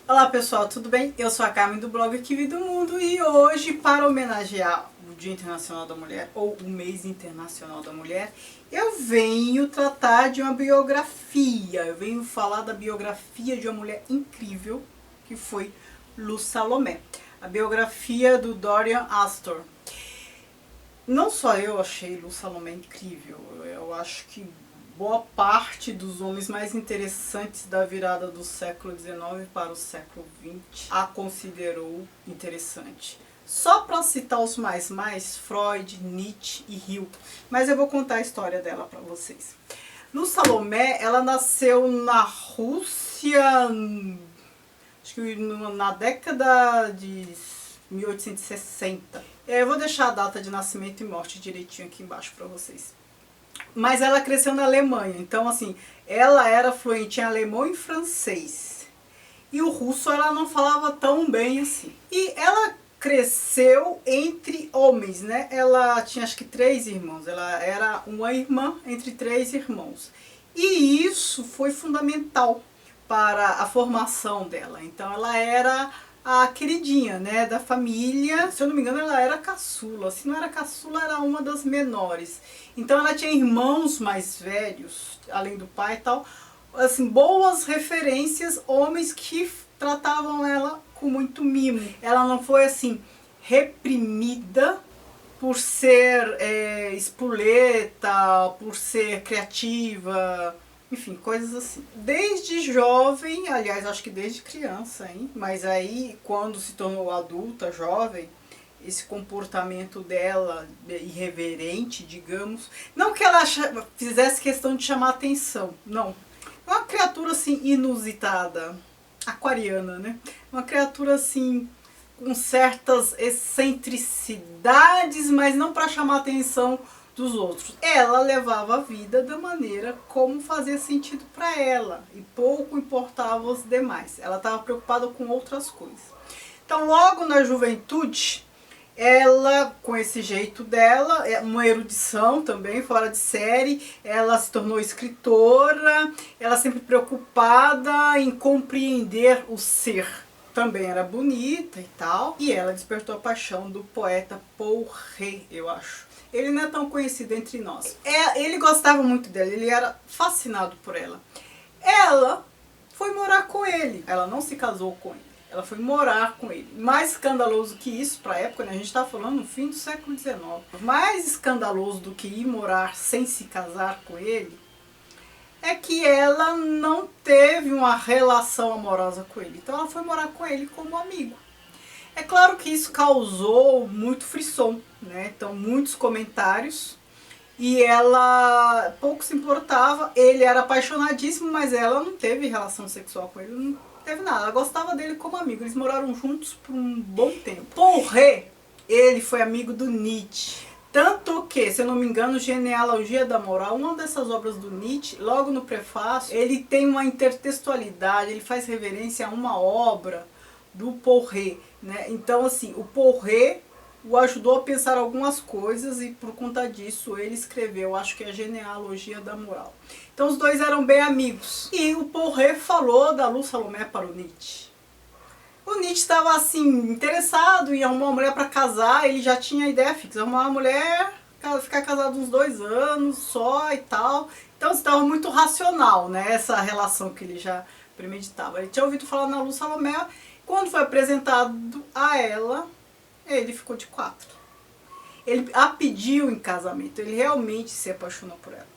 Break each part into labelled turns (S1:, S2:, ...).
S1: Olá pessoal, tudo bem? Eu sou a Carmen do blog Que Vida do Mundo e hoje, para homenagear o Dia Internacional da Mulher, ou o Mês Internacional da Mulher, eu venho tratar de uma biografia. Eu venho falar da biografia de uma mulher incrível, que foi Lu Salomé. A biografia do Dorian Astor. Não só eu achei Lu Salomé incrível, eu acho que boa parte dos homens mais interessantes da virada do século XIX para o século XX a considerou interessante. Só para citar os mais, Freud, Nietzsche e Hill. Mas eu vou contar a história dela para vocês. Lu Salomé, ela nasceu na Rússia, acho que na década de 1860. Eu vou deixar a data de nascimento e morte direitinho aqui embaixo para vocês. Mas ela cresceu na Alemanha, então assim, ela era fluente em alemão e francês. E o russo ela não falava tão bem assim. E ela cresceu entre homens, né? Ela tinha acho que 3 irmãos, ela era uma irmã entre 3 irmãos. E isso foi fundamental para a formação dela. Então ela era a queridinha, né, da família. Se eu não me engano, ela era caçula. Se não era caçula, era uma das menores. Então ela tinha irmãos mais velhos, além do pai e tal, assim, boas referências, homens que tratavam ela com muito mimo. Ela não foi assim reprimida por ser espoleta, por ser criativa, enfim, coisas assim. Desde jovem, aliás, acho que desde criança, hein? Mas aí, quando se tornou adulta, jovem, esse comportamento dela, irreverente, digamos, não que ela fizesse questão de chamar atenção, não. É uma criatura, assim, inusitada, aquariana, né? Uma criatura, assim, com certas excentricidades, mas não para chamar a atenção dos outros. Ela levava a vida da maneira como fazia sentido para ela e pouco importava os demais. Ela estava preocupada com outras coisas. Então, logo na juventude, ela, com esse jeito dela, uma erudição também, fora de série, ela se tornou escritora, ela sempre preocupada em compreender o ser. Também era bonita e tal, e ela despertou a paixão do poeta Paul Ré, eu acho. Ele não é tão conhecido entre nós. Ele gostava muito dela, ele era fascinado por ela. Ela foi morar com ele, ela não se casou com ele. Ela foi morar com ele. Mais escandaloso que isso, para a época, né? A gente está falando no fim do século XIX. Mais escandaloso do que ir morar sem se casar com ele é que ela não teve uma relação amorosa com ele. Então ela foi morar com ele como amigo. É claro que isso causou muito frisson, né? Então muitos comentários. E ela pouco se importava. Ele era apaixonadíssimo, mas ela não teve relação sexual com ele. Não teve nada. Ela gostava dele como amigo. Eles moraram juntos por um bom tempo. Paul Ré, ele foi amigo do Nietzsche. Tanto que, se eu não me engano, Genealogia da Moral, uma dessas obras do Nietzsche, logo no prefácio, ele tem uma intertextualidade, ele faz reverência a uma obra do Paul Ré, né? Então, assim, o Paul Ré o ajudou a pensar algumas coisas e por conta disso ele escreveu, acho que é a Genealogia da Moral. Então os dois eram bem amigos. E o Paul Ré falou da Lu Salomé para o Nietzsche. O Nietzsche estava assim, interessado em arrumar uma mulher para casar, ele já tinha a ideia fixa, arrumar uma mulher, ficar casado uns 2 anos só e tal. Então estava muito racional, né, essa relação que ele já premeditava. Ele tinha ouvido falar na Lu Salomé, quando foi apresentado a ela, ele ficou de 4. Ele a pediu em casamento, ele realmente se apaixonou por ela.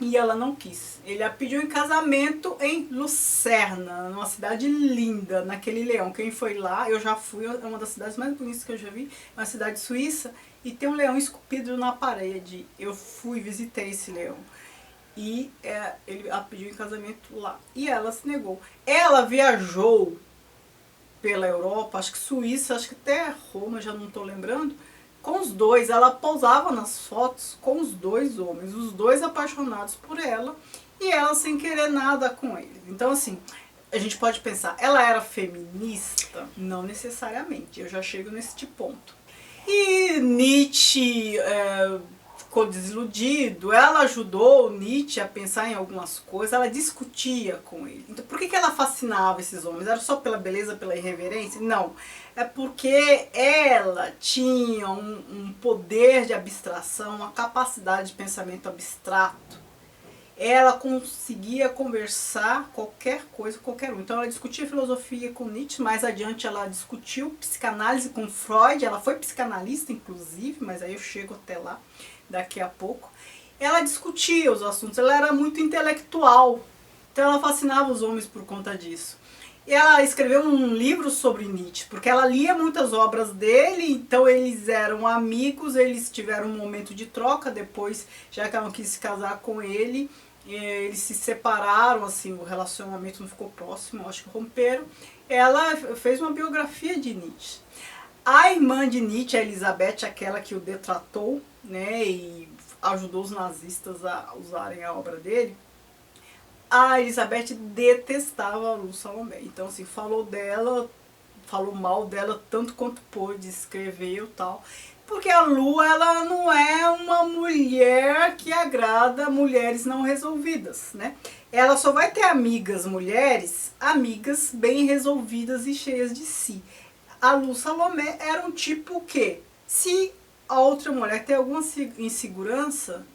S1: E ela não quis. Ele a pediu em casamento em Lucerna, numa cidade linda, naquele leão. Quem foi lá, eu já fui, é uma das cidades mais bonitas que eu já vi, é uma cidade suíça, e tem um leão esculpido na parede. Eu fui, visitei esse leão. E ele a pediu em casamento lá. E ela se negou. Ela viajou pela Europa, acho que Suíça, acho que até Roma, já não estou lembrando, com os dois. Ela pousava nas fotos com os 2 homens, os 2 apaixonados por ela e ela sem querer nada com ele. Então, assim, a gente pode pensar, ela era feminista? Não necessariamente, eu já chego nesse ponto. E Nietzsche ficou desiludido, ela ajudou Nietzsche a pensar em algumas coisas, ela discutia com ele. Então, por que ela fascinava esses homens? Era só pela beleza, pela irreverência? Não. É porque ela tinha um poder de abstração, uma capacidade de pensamento abstrato. Ela conseguia conversar qualquer coisa com qualquer um. Então ela discutia filosofia com Nietzsche, mais adiante ela discutiu psicanálise com Freud, ela foi psicanalista inclusive, mas aí eu chego até lá daqui a pouco. Ela discutia os assuntos, ela era muito intelectual, então ela fascinava os homens por conta disso. E ela escreveu um livro sobre Nietzsche, porque ela lia muitas obras dele, então eles eram amigos, eles tiveram um momento de troca, depois, já que ela não quis se casar com ele, eles se separaram, assim, o relacionamento não ficou próximo, acho que romperam. Ela fez uma biografia de Nietzsche. A irmã de Nietzsche, a Elizabeth, aquela que o detratou, né, e ajudou os nazistas a usarem a obra dele, a Elizabeth detestava a Lu Salomé. Então, assim, falou dela, falou mal dela tanto quanto pôde, escreveu e tal. Porque a Lu, ela não é uma mulher que agrada mulheres não resolvidas, né? Ela só vai ter amigas mulheres, amigas bem resolvidas e cheias de si. A Lu Salomé era um tipo que, se a outra mulher tem alguma insegurança,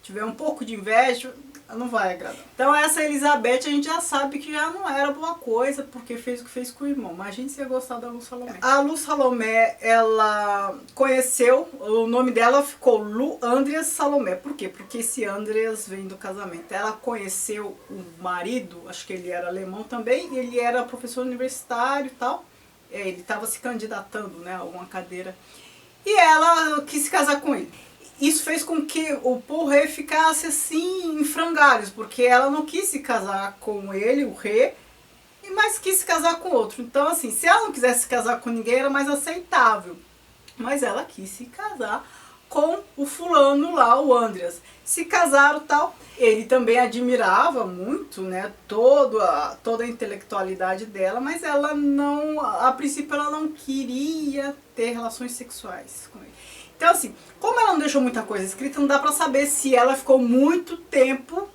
S1: tiver um pouco de inveja, não vai agradar. Então essa Elizabeth a gente já sabe que já não era boa coisa, porque fez o que fez com o irmão. Mas a gente se ia gostar da Lu Salomé. A Lu Salomé, ela conheceu, o nome dela ficou Lu Andreas Salomé. Por quê? Porque esse Andreas vem do casamento. Ela conheceu o marido, acho que ele era alemão também, e ele era professor universitário e tal. Ele estava se candidatando, né, a uma cadeira. E ela quis se casar com ele. Isso fez com que o Paul Ré ficasse assim em frangalhos, porque ela não quis se casar com ele, o Ré, mas quis se casar com outro. Então, assim, se ela não quisesse se casar com ninguém, era mais aceitável. Mas ela quis se casar com o fulano lá, o Andreas. Se casaram tal. Ele também admirava muito, né, toda a intelectualidade dela, mas ela não, a princípio ela não queria ter relações sexuais com ele. Então, assim, como ela não deixou muita coisa escrita, não dá pra saber se ela ficou muito tempo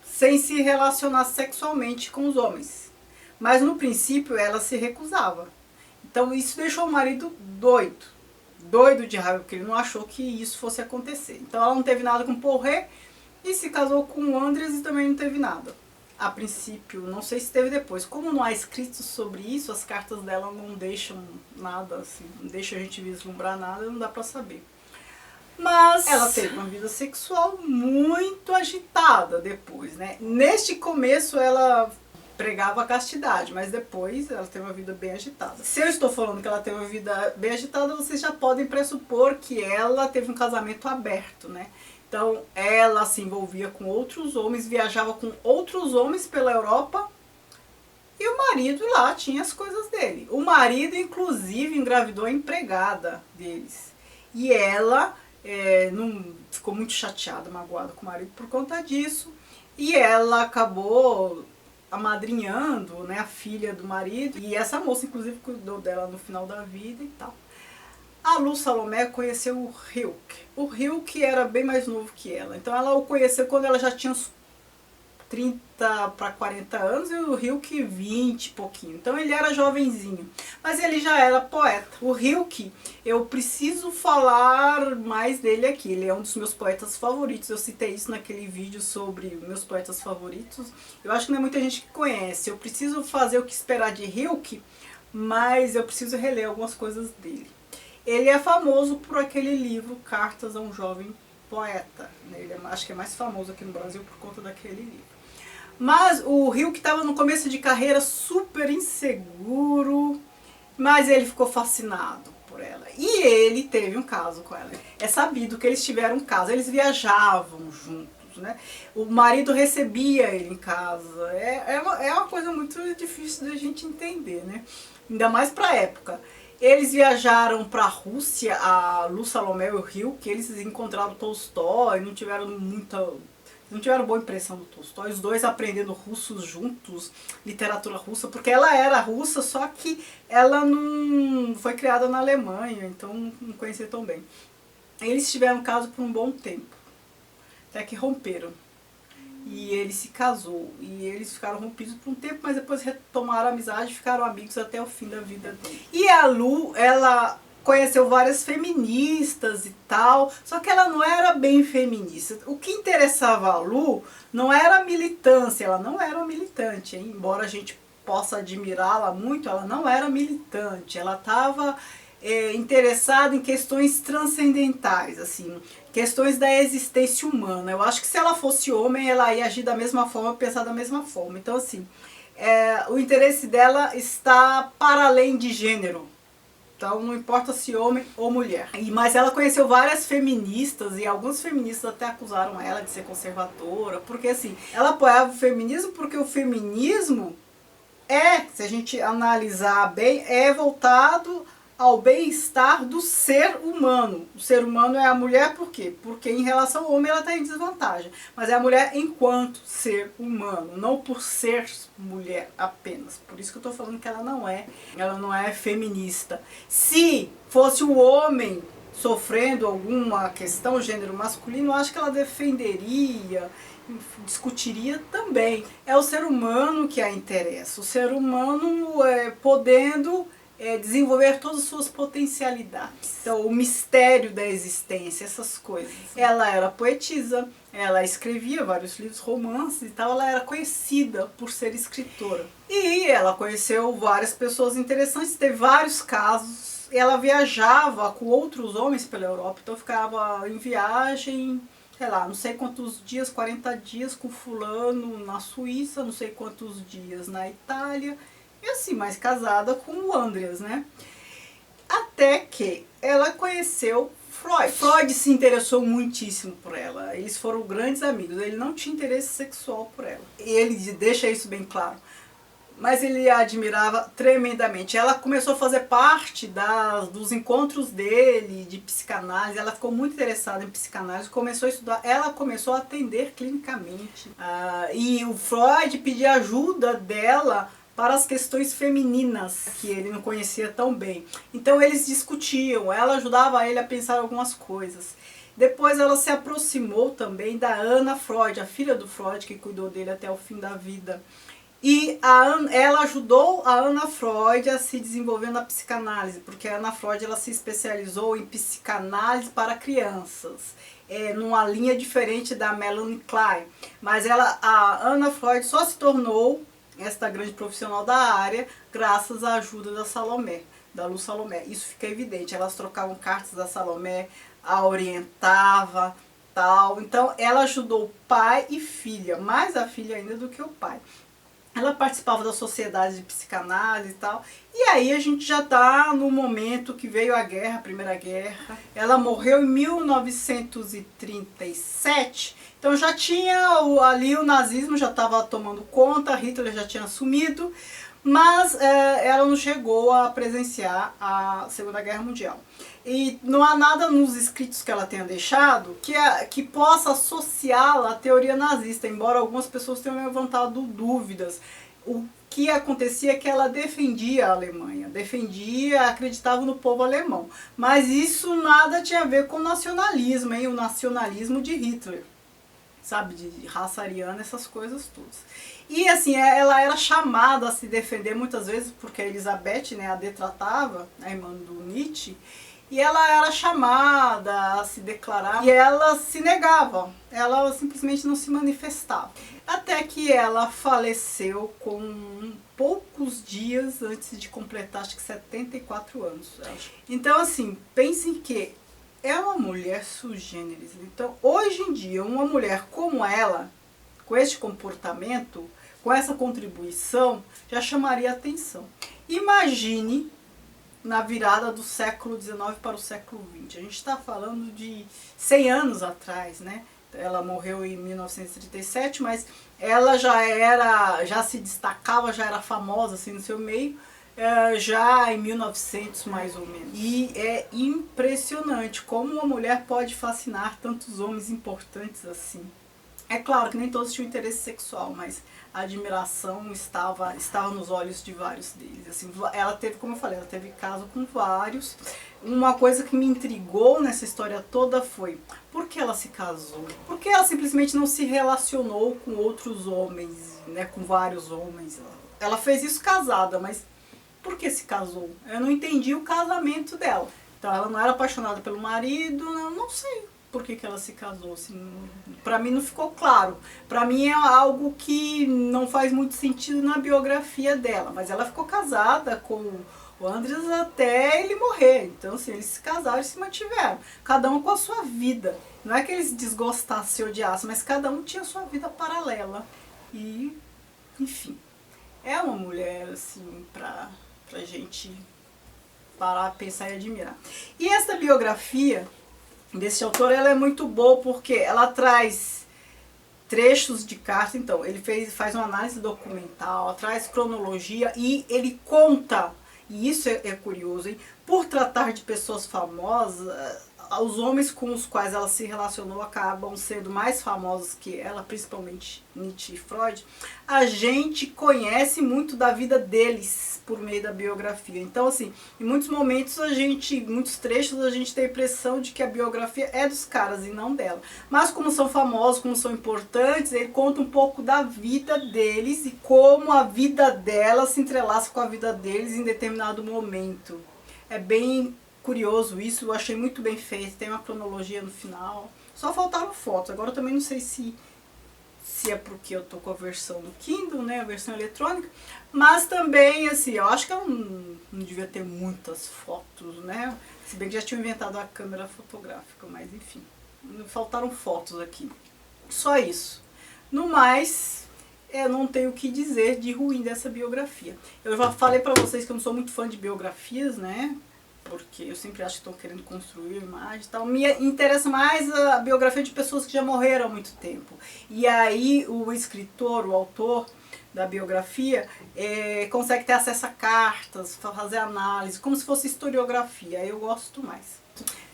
S1: sem se relacionar sexualmente com os homens. Mas no princípio ela se recusava. Então isso deixou o marido doido. Doido de raiva, porque ele não achou que isso fosse acontecer. Então ela não teve nada com Paul Ré e se casou com o Andreas e também não teve nada. A princípio, não sei se teve depois. Como não há escritos sobre isso, as cartas dela não deixam nada, assim, não deixam a gente vislumbrar nada, não dá pra saber. Mas ela teve uma vida sexual muito agitada depois, né? Neste começo ela pregava a castidade, mas depois ela teve uma vida bem agitada. Se eu estou falando que ela teve uma vida bem agitada, vocês já podem pressupor que ela teve um casamento aberto, né? Então ela se envolvia com outros homens, viajava com outros homens pela Europa e o marido lá tinha as coisas dele. O marido inclusive engravidou a empregada deles. E ela não, ficou muito chateada, magoada com o marido por conta disso. E ela acabou amadrinhando, né, a filha do marido. E essa moça inclusive cuidou dela no final da vida e tal. A Lu Salomé conheceu o Rilke. O Rilke era bem mais novo que ela. Então ela o conheceu quando ela já tinha uns 30 para 40 anos e o Rilke 20 e pouquinho. Então ele era jovenzinho. Mas ele já era poeta. O Rilke, eu preciso falar mais dele aqui. Ele é um dos meus poetas favoritos. Eu citei isso naquele vídeo sobre meus poetas favoritos. Eu acho que não é muita gente que conhece. Eu preciso fazer o que esperar de Rilke, mas eu preciso reler algumas coisas dele. Ele é famoso por aquele livro Cartas a um Jovem Poeta. Ele acho que é mais famoso aqui no Brasil por conta daquele livro. Mas o Rilke estava no começo de carreira super inseguro, mas ele ficou fascinado por ela. E ele teve um caso com ela. É sabido que eles tiveram um caso, eles viajavam juntos, né? O marido recebia ele em casa. É uma coisa muito difícil da gente entender, né? Ainda mais para a época. Eles viajaram para a Rússia, a Lu Salomé e o Rilke, eles encontraram Tolstói, não tiveram boa impressão do Tolstói, os dois aprendendo russo juntos, literatura russa, porque ela era russa, só que ela não foi criada na Alemanha, então não conhecia tão bem. Eles tiveram caso por um bom tempo, até que romperam. E ele se casou. E eles ficaram rompidos por um tempo, mas depois retomaram a amizade e ficaram amigos até o fim da vida dele. E a Lu, ela conheceu várias feministas e tal, só que ela não era bem feminista. O que interessava a Lu não era a militância, ela não era uma militante, hein? Embora a gente possa admirá-la muito, ela não era militante, ela estava interessada em questões transcendentais, assim, questões da existência humana. Eu acho que se ela fosse homem, ela ia agir da mesma forma, pensar da mesma forma. Então, assim, o interesse dela está para além de gênero. Então, não importa se homem ou mulher. Mas ela conheceu várias feministas, e alguns feministas até acusaram ela de ser conservadora, porque assim, ela apoiava o feminismo porque o feminismo se a gente analisar bem, é voltado ao bem-estar do ser humano. O ser humano é a mulher por quê? Porque em relação ao homem ela está em desvantagem. Mas é a mulher enquanto ser humano, não por ser mulher apenas. Por isso que eu estou falando que ela não é feminista. Se fosse o homem sofrendo alguma questão, gênero masculino, eu acho que ela defenderia, discutiria também. É o ser humano que a interessa. O ser humano podendo desenvolver todas as suas potencialidades. Então, o mistério da existência, essas coisas. Ela era poetisa, ela escrevia vários livros, romances e tal, ela era conhecida por ser escritora. E ela conheceu várias pessoas interessantes, teve vários casos. Ela viajava com outros homens pela Europa, então ficava em viagem, sei lá, não sei quantos dias, 40 dias com fulano na Suíça, não sei quantos dias na Itália, e assim, mais casada com o Andreas, né? Até que ela conheceu Freud. Freud se interessou muitíssimo por ela, eles foram grandes amigos, ele não tinha interesse sexual por ela. E ele deixa isso bem claro. Mas ele a admirava tremendamente. Ela começou a fazer parte dos encontros dele, de psicanálise. Ela ficou muito interessada em psicanálise, começou a estudar. Ela começou a atender clinicamente. E o Freud pedia ajuda dela para as questões femininas, que ele não conhecia tão bem. Então eles discutiam, ela ajudava ele a pensar algumas coisas. Depois ela se aproximou também da Anna Freud, a filha do Freud, que cuidou dele até o fim da vida. E ela ajudou a Anna Freud a se desenvolver na psicanálise, porque a Anna Freud ela se especializou em psicanálise para crianças, numa linha diferente da Melanie Klein. Mas a Anna Freud só se tornou esta grande profissional da área graças à ajuda da Salomé, da Lu Salomé. Isso fica evidente, elas trocavam cartas da Salomé, a orientava, tal. Então ela ajudou pai e filha, mais a filha ainda do que o pai. Ela participava da sociedade de psicanálise e tal. E aí a gente já está no momento que veio a guerra, a Primeira Guerra. Ela morreu em 1937. Então já tinha ali o nazismo, já estava tomando conta, Hitler já tinha assumido. Mas ela não chegou a presenciar a Segunda Guerra Mundial. E não há nada nos escritos que ela tenha deixado que possa associá-la à teoria nazista, embora algumas pessoas tenham levantado dúvidas. O que acontecia é que ela defendia a Alemanha, acreditava no povo alemão. Mas isso nada tinha a ver com o nacionalismo, o nacionalismo de Hitler, sabe, de raça ariana, essas coisas todas. E assim, ela era chamada a se defender muitas vezes, porque a Elizabeth, né, a detratava, a irmã do Nietzsche, e ela era chamada a se declarar, e ela se negava, ela simplesmente não se manifestava. Até que ela faleceu com poucos dias antes de completar, acho que 74 anos. Então assim, pensem que é uma mulher sui generis. Então, hoje em dia, uma mulher como ela, com este comportamento, com essa contribuição, já chamaria atenção. Imagine na virada do século XIX para o século XX. A gente está falando de 100 anos atrás, né? Ela morreu em 1937, mas ela já se destacava, já era famosa assim no seu meio, já em 1900 mais ou menos. E é impressionante como uma mulher pode fascinar tantos homens importantes assim. É claro que nem todos tinham interesse sexual, mas a admiração estava nos olhos de vários deles. Assim, ela teve, como eu falei, ela teve caso com vários. Uma coisa que me intrigou nessa história toda foi por que ela se casou? Por que ela simplesmente não se relacionou com outros homens, né, com vários homens? Ela fez isso casada, mas por que se casou? Eu não entendi o casamento dela. Então ela não era apaixonada pelo marido, eu não sei por que ela se casou. Assim, pra mim não ficou claro. Pra mim é algo que não faz muito sentido na biografia dela. Mas ela ficou casada com o Andreas até ele morrer. Então assim, eles se casaram e se mantiveram. Cada um com a sua vida. Não é que eles desgostassem, se odiassem, mas cada um tinha a sua vida paralela. E, enfim, é uma mulher assim pra gente parar, pensar e admirar. E essa biografia desse autor, ela é muito boa porque ela traz trechos de cartas. Então, ele faz uma análise documental, traz cronologia e ele conta, e isso é curioso, hein? Por tratar de pessoas famosas, os homens com os quais ela se relacionou acabam sendo mais famosos que ela, principalmente Nietzsche e Freud. A gente conhece muito da vida deles por meio da biografia. Então, assim, em muitos momentos muitos trechos a gente tem a impressão de que a biografia é dos caras e não dela. Mas como são famosos, como são importantes, ele conta um pouco da vida deles e como a vida dela se entrelaça com a vida deles em determinado momento. É bem curioso isso, eu achei muito bem feito, tem uma cronologia no final. Só faltaram fotos. Agora eu também não sei se é porque eu tô com a versão no Kindle, né, a versão eletrônica, mas também, assim, eu acho que ela não devia ter muitas fotos, né, se bem que já tinha inventado a câmera fotográfica, mas enfim, faltaram fotos aqui. Só isso. No mais, eu não tenho o que dizer de ruim dessa biografia. Eu já falei pra vocês que eu não sou muito fã de biografias, né, porque eu sempre acho que estão querendo construir imagem e tal. Me interessa mais a biografia de pessoas que já morreram há muito tempo. E aí o escritor, o autor da biografia, consegue ter acesso a cartas, fazer análise, como se fosse historiografia. Aí eu gosto mais.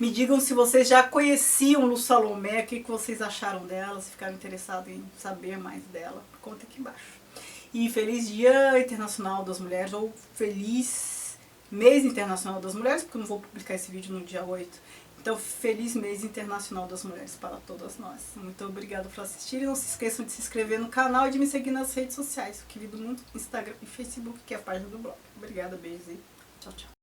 S1: Me digam se vocês já conheciam Lu Salomé, o que vocês acharam dela, se ficaram interessados em saber mais dela. Conta aqui embaixo. E feliz Dia Internacional das Mulheres, ou feliz Mês Internacional das Mulheres, porque eu não vou publicar esse vídeo no dia 8. Então, feliz Mês Internacional das Mulheres para todas nós. Muito obrigada por assistir e não se esqueçam de se inscrever no canal e de me seguir nas redes sociais, o Que Vi do Mundo, Instagram e Facebook, que é a página do blog. Obrigada, beijos e tchau, tchau.